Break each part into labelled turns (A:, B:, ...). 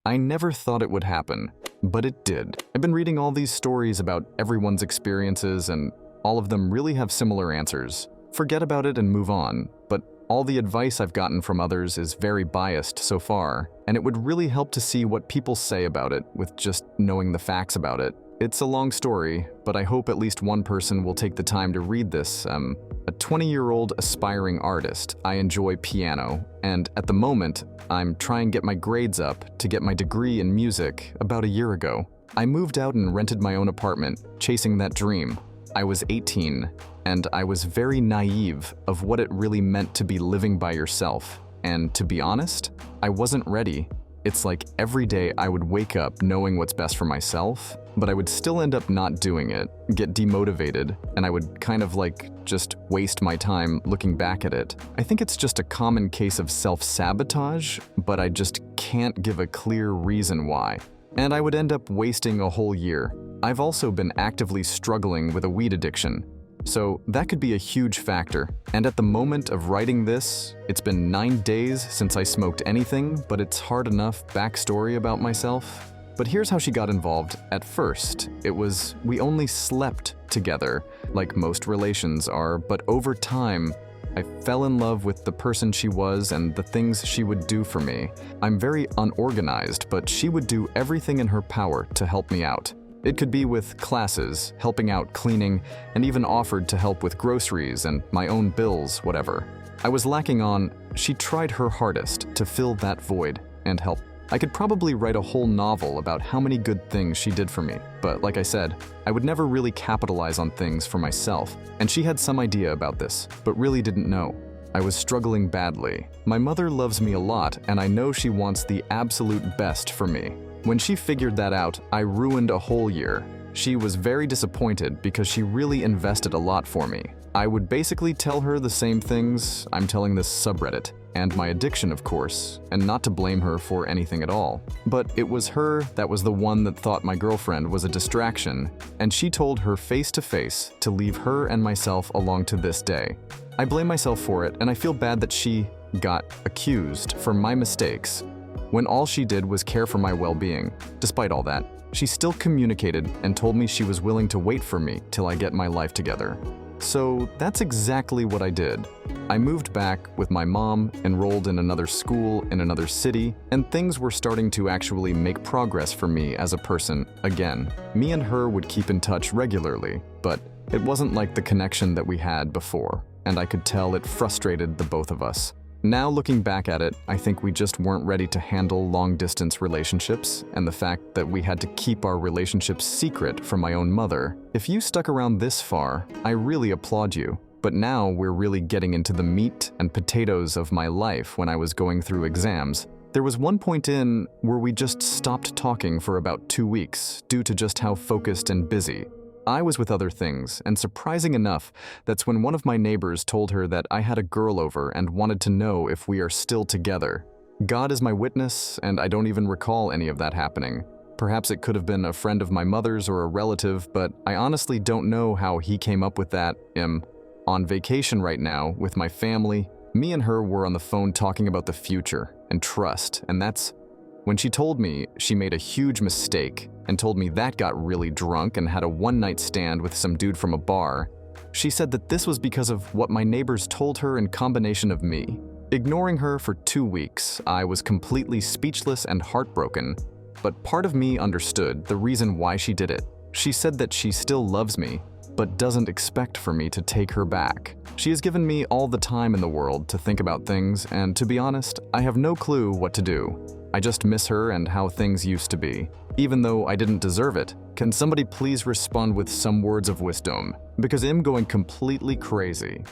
A: I never thought it would happen, but it did. I've been reading all these stories about everyone's experiences, and all of them really have similar answers. Forget about it and move on, but all the advice I've gotten from others is very biased so far, and it would really help to see what people say about it with just knowing the facts about it. It's a long story, but I hope at least one person will take the time to read this. A 20-year-old aspiring artist. I enjoy piano, and at the moment, I'm trying to get my grades up to get my degree in music about a year ago. I moved out and rented my own apartment, chasing that dream. I was 18, and I was very naive of what it really meant to be living by yourself. And to be honest, I wasn't ready. It's like every day I would wake up knowing what's best for myself, but I would still end up not doing it, get demotivated, and I would kind of like just waste my time looking back at it. I think it's just a common case of self-sabotage, but I just can't give a clear reason why. And I would end up wasting a whole year. I've also been actively struggling with a weed addiction, so that could be a huge factor. And at the moment of writing this, it's been 9 days since I smoked anything, but it's hard enough backstory about myself. But here's how she got involved. At first, we only slept together, like most relations are, but over time, I fell in love with the person she was and the things she would do for me. I'm very unorganized, but she would do everything in her power to help me out. It could be with classes, helping out cleaning, and even offered to help with groceries and my own bills, whatever. I was lacking on, she tried her hardest to fill that void and help. I could probably write a whole novel about how many good things she did for me, but like I said, I would never really capitalize on things for myself, and she had some idea about this, but really didn't know. I was struggling badly. My mother loves me a lot, and I know she wants the absolute best for me. When she figured that out, I ruined a whole year. She was very disappointed because she really invested a lot for me. I would basically tell her the same things I'm telling this subreddit, and my addiction, of course, and not to blame her for anything at all. But it was her that was the one that thought my girlfriend was a distraction, and she told her face to face to leave her and myself along to this day. I blame myself for it, and I feel bad that she got accused for my mistakes when all she did was care for my well-being. Despite all that, she still communicated and told me she was willing to wait for me till I get my life together. So that's exactly what I did. I moved back with my mom, enrolled in another school in another city, and things were starting to actually make progress for me as a person again. Me and her would keep in touch regularly, but it wasn't like the connection that we had before, and I could tell it frustrated the both of us. Now looking back at it, I think we just weren't ready to handle long-distance relationships, and the fact that we had to keep our relationship secret from my own mother. If you stuck around this far, I really applaud you. But now we're really getting into the meat and potatoes of my life when I was going through exams. There was one point in where we just stopped talking for about 2 weeks due to just how focused and busy I was with other things, and surprising enough, that's when one of my neighbors told her that I had a girl over and wanted to know if we are still together. God is my witness, and I don't even recall any of that happening. Perhaps it could have been a friend of my mother's or a relative, but I honestly don't know how he came up with that. I'm on vacation right now with my family. Me and her were on the phone talking about the future and trust, and that's when she told me she made a huge mistake and told me that got really drunk and had a one-night stand with some dude from a bar. She said that this was because of what my neighbors told her in combination of me. Ignoring her for 2 weeks, I was completely speechless and heartbroken, but part of me understood the reason why she did it. She said that she still loves me, but doesn't expect for me to take her back. She has given me all the time in the world to think about things, and to be honest, I have no clue what to do. I just miss her and how things used to be. Even though I didn't deserve it, can somebody please respond with some words of wisdom? Because I'm going completely crazy.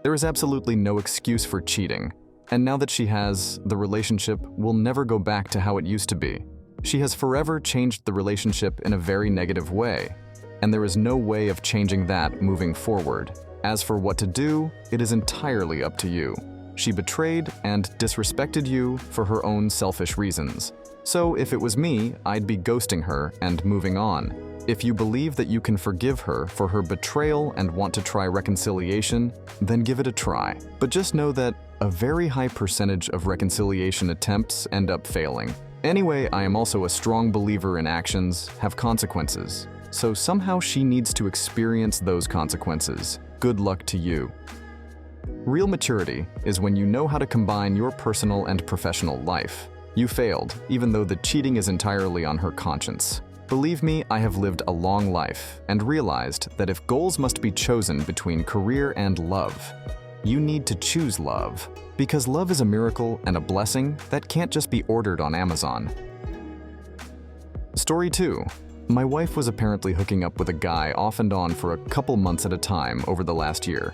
A: There is absolutely no excuse for cheating, and now that she has, the relationship will never go back to how it used to be. She has forever changed the relationship in a very negative way, and there is no way of changing that moving forward. As for what to do, it is entirely up to you. She betrayed and disrespected you for her own selfish reasons. So if it was me, I'd be ghosting her and moving on. If you believe that you can forgive her for her betrayal and want to try reconciliation, then give it a try. But just know that A very high percentage of reconciliation attempts end up failing. Anyway, I am also a strong believer in actions have consequences. So somehow she needs to experience those consequences. Good luck to you. Real maturity is when you know how to combine your personal and professional life. You failed, even though the cheating is entirely on her conscience. Believe me, I have lived a long life and realized that if goals must be chosen between career and love, you need to choose love. Because love is a miracle and a blessing that can't just be ordered on Amazon. Story 2. My wife was apparently hooking up with a guy off and on for a couple months at a time over the last year.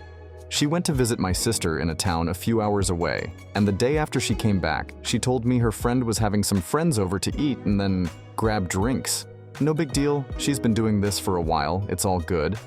A: She went to visit my sister in a town a few hours away, and the day after she came back, she told me her friend was having some friends over to eat and then grab drinks. No big deal, she's been doing this for a while, it's all good.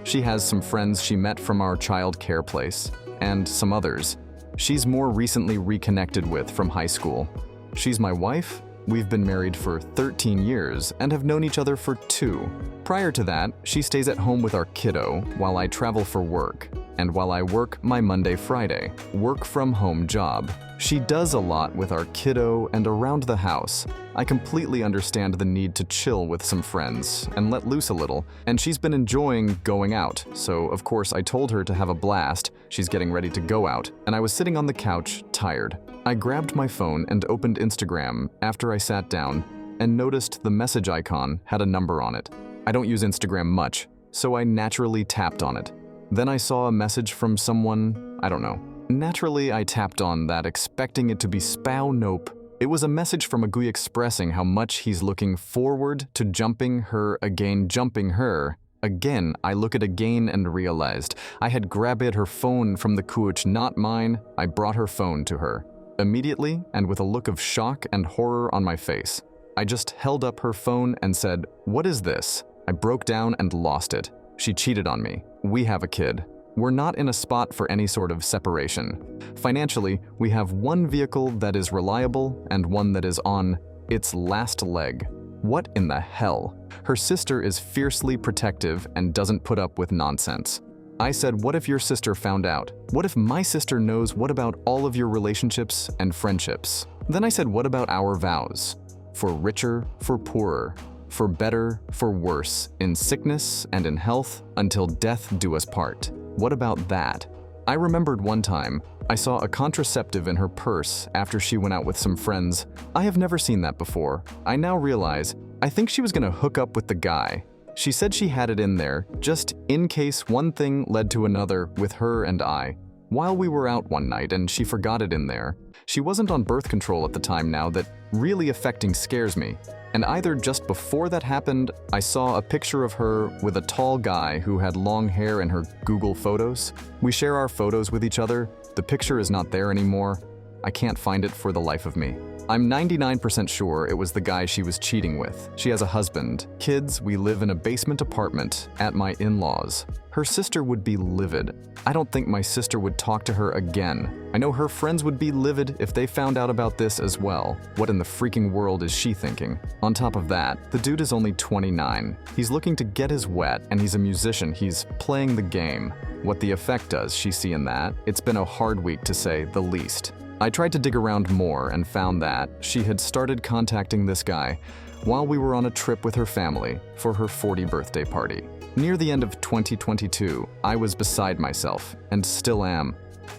A: She has some friends she met from our child care place, and some others she's more recently reconnected with from high school. She's my wife. We've been married for 13 years and have known each other for 2. Prior to that, she stays at home with our kiddo while I travel for work, and while I work my Monday-Friday work-from-home job. She does a lot with our kiddo and around the house. I completely understand the need to chill with some friends and let loose a little, and she's been enjoying going out, so of course I told her to have a blast. She's getting ready to go out, and I was sitting on the couch, tired. I grabbed my phone and opened Instagram after I sat down and noticed the message icon had a number on it. I don't use Instagram much, so I naturally tapped on it. Then I saw a message from someone, I don't know. Naturally, I tapped on that, expecting it to be spow nope. It was a message from a guy expressing how much he's looking forward to jumping her again, jumping her. Again, I look at again and realized I had grabbed her phone from the couch, not mine. I brought her phone to her. Immediately, and with a look of shock and horror on my face, I just held up her phone and said, "What is this?" I broke down and lost it. She cheated on me. We have a kid. We're not in a spot for any sort of separation. Financially, we have one vehicle that is reliable and one that is on its last leg. What in the hell? Her sister is fiercely protective and doesn't put up with nonsense. I said, what if your sister found out? What if my sister knows? What about all of your relationships and friendships? Then I said, what about our vows? For richer, for poorer, for better, for worse, in sickness and in health, until death do us part. What about that? I remembered one time, I saw a contraceptive in her purse after she went out with some friends. I have never seen that before. I now realize, I think she was gonna hook up with the guy. She said she had it in there, just in case one thing led to another with her and I. While we were out one night and she forgot it in there. She wasn't on birth control at the time now that really affecting scares me. And either just before that happened, I saw a picture of her with a tall guy who had long hair in her Google Photos. We share our photos with each other. The picture is not there anymore. I can't find it for the life of me. I'm 99% sure it was the guy she was cheating with. She has a husband, kids, we live in a basement apartment at my in-laws. Her sister would be livid. I don't think my sister would talk to her again. I know her friends would be livid if they found out about this as well. What in the freaking world is she thinking? On top of that, the dude is only 29. He's looking to get his wet and he's a musician. He's playing the game. What the effect does she see in that? It's been a hard week to say the least. I tried to dig around more and found that she had started contacting this guy while we were on a trip with her family for her 40th birthday party. Near the end of 2022, I was beside myself, and still am.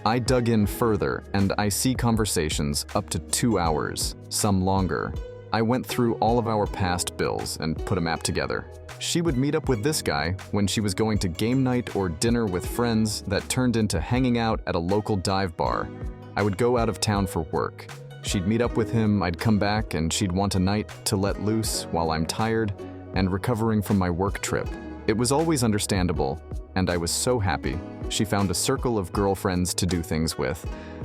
A: I dug in further, and I see conversations up to 2 hours, some longer. I went through all of our past bills and put a map together. She would meet up with this guy when she was going to game night or dinner with friends that turned into hanging out at a local dive bar. I would go out of town for work. She'd meet up with him, I'd come back, and she'd want a night to let loose while I'm tired and recovering from my work trip. It was always understandable, and I was so happy. She found a circle of girlfriends to do things with,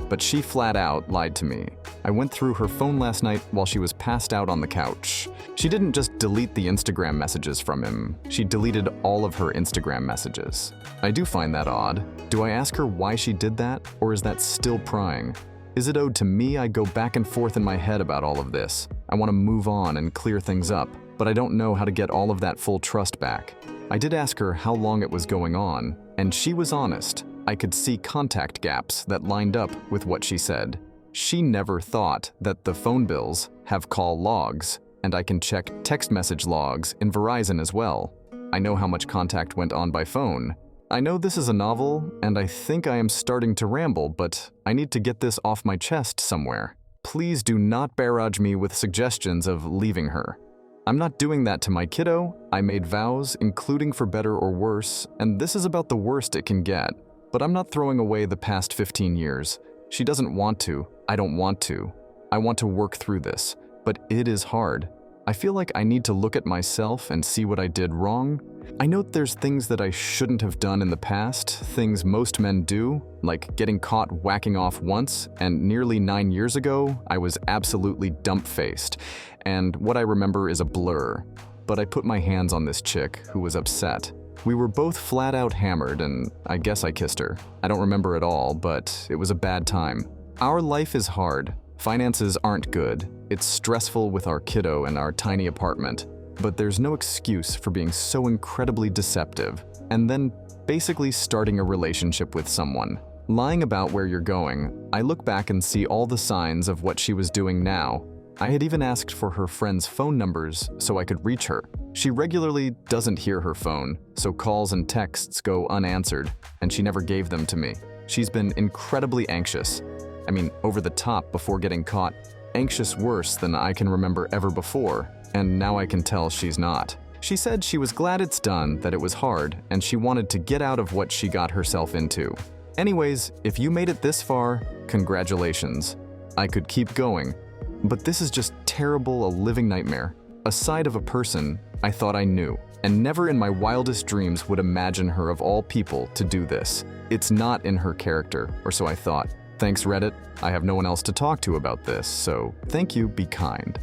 A: but she flat out lied to me. I went through her phone last night while she was passed out on the couch. She didn't just delete the Instagram messages from him, she deleted all of her Instagram messages. I do find that odd. Do I ask her why she did that, or is that still prying? Is it owed to me? I go back and forth in my head about all of this. I want to move on and clear things up, but I don't know how to get all of that full trust back. I did ask her how long it was going on, and she was honest. I could see contact gaps that lined up with what she said. She never thought that the phone bills have call logs, and I can check text message logs in Verizon as well. I know how much contact went on by phone. I know this is a novel, and I think I am starting to ramble, but I need to get this off my chest somewhere. Please do not barrage me with suggestions of leaving her. I'm not doing that to my kiddo. I made vows, including for better or worse, and this is about the worst it can get. But I'm not throwing away the past 15 years. She doesn't want to. I don't want to. I want to work through this, but it is hard. I feel like I need to look at myself and see what I did wrong. I know there's things that I shouldn't have done in the past, things most men do, like getting caught whacking off once, and nearly 9 years ago, I was absolutely dump-faced, and what I remember is a blur. But I put my hands on this chick who was upset. We were both flat out hammered, and I guess I kissed her. I don't remember it all, but it was a bad time. Our life is hard. Finances aren't good. It's stressful with our kiddo and our tiny apartment. But there's no excuse for being so incredibly deceptive, and then basically starting a relationship with someone. Lying about where you're going, I look back and see all the signs of what she was doing now. I had even asked for her friends' phone numbers so I could reach her. She regularly doesn't hear her phone, so calls and texts go unanswered, and she never gave them to me. She's been incredibly anxious. I mean, over the top before getting caught. Anxious worse than I can remember ever before, and now I can tell she's not. She said she was glad it's done, that it was hard, and she wanted to get out of what she got herself into. Anyways, if you made it this far, congratulations. I could keep going, but this is just terrible, a living nightmare. A side of a person I thought I knew, and never in my wildest dreams would imagine her of all people to do this. It's not in her character, or so I thought. Thanks, Reddit. I have no one else to talk to about this, so thank you, be kind.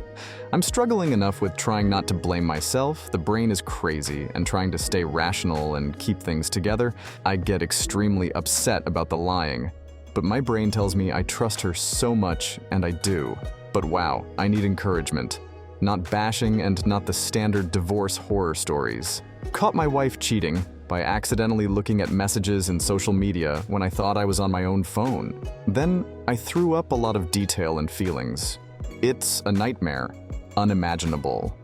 A: I'm struggling enough with trying not to blame myself. The brain is crazy, and trying to stay rational and keep things together, I get extremely upset about the lying. But my brain tells me I trust her so much, and I do. But wow, I need encouragement. Not bashing and not the standard divorce horror stories. Caught my wife cheating by accidentally looking at messages in social media when I thought I was on my own phone. Then I threw up a lot of detail and feelings. It's a nightmare. Unimaginable.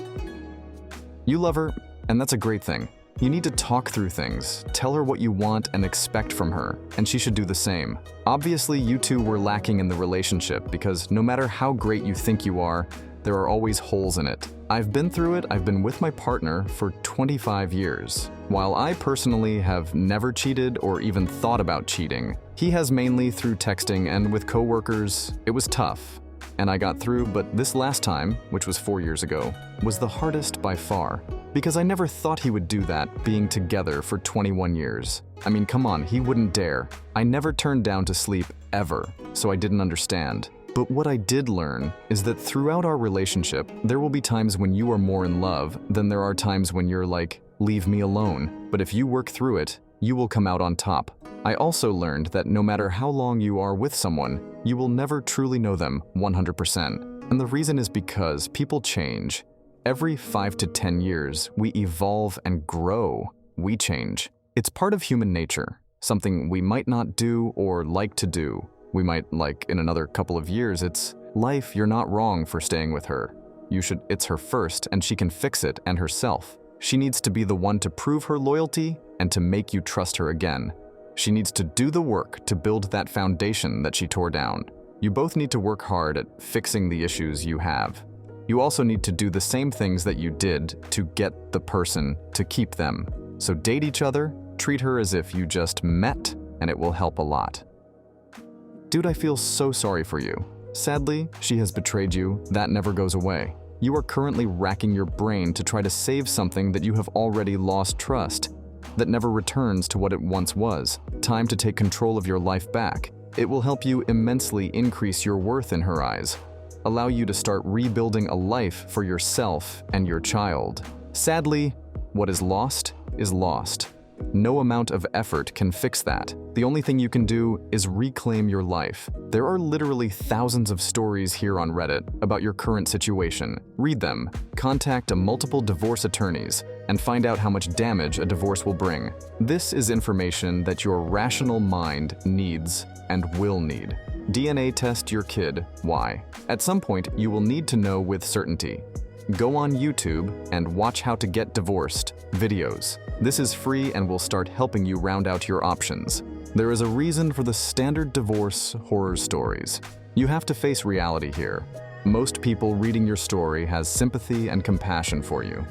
A: You love her, and that's a great thing. You need to talk through things, tell her what you want and expect from her, and she should do the same. Obviously, you two were lacking in the relationship because no matter how great you think you are, there are always holes in it. I've been through it. I've been with my partner for 25 years. While I personally have never cheated or even thought about cheating, he has mainly through texting and with coworkers. It was tough, and I got through, but this last time, which was 4 years ago, was the hardest by far. Because I never thought he would do that, being together for 21 years. I mean, come on, he wouldn't dare. I never turned down to sleep, ever, so I didn't understand. But what I did learn is that throughout our relationship, there will be times when you are more in love than there are times when you're like, leave me alone. But if you work through it, you will come out on top. I also learned that no matter how long you are with someone, you will never truly know them 100%. And the reason is because people change. Every 5 to 10 years, we evolve and grow. We change. It's part of human nature, something we might not do or like to do. We might like in another couple of years. It's life. You're not wrong for staying with her. It's her first, and she can fix it and herself. She needs to be the one to prove her loyalty and to make you trust her again. She needs to do the work to build that foundation that she tore down. You both need to work hard at fixing the issues you have. You also need to do the same things that you did to get the person to keep them. So date each other, treat her as if you just met, and it will help a lot. Dude, I feel so sorry for you. Sadly, she has betrayed you. That never goes away. You are currently racking your brain to try to save something that you have already lost trust, that never returns to what it once was. Time to take control of your life back. It will help you immensely increase your worth in her eyes, allow you to start rebuilding a life for yourself and your child. Sadly, what is lost is lost. No amount of effort can fix that. The only thing you can do is reclaim your life. There are literally thousands of stories here on Reddit about your current situation. Read them. Contact multiple divorce attorneys. and find out how much damage a divorce will bring. This is information that your rational mind needs and will need. DNA test your kid. Why? At some point, you will need to know with certainty. Go on YouTube and watch how to get divorced videos. This is free and will start helping you round out your options. There is a reason for the standard divorce horror stories. You have to face reality here. Most people reading your story has sympathy and compassion for you.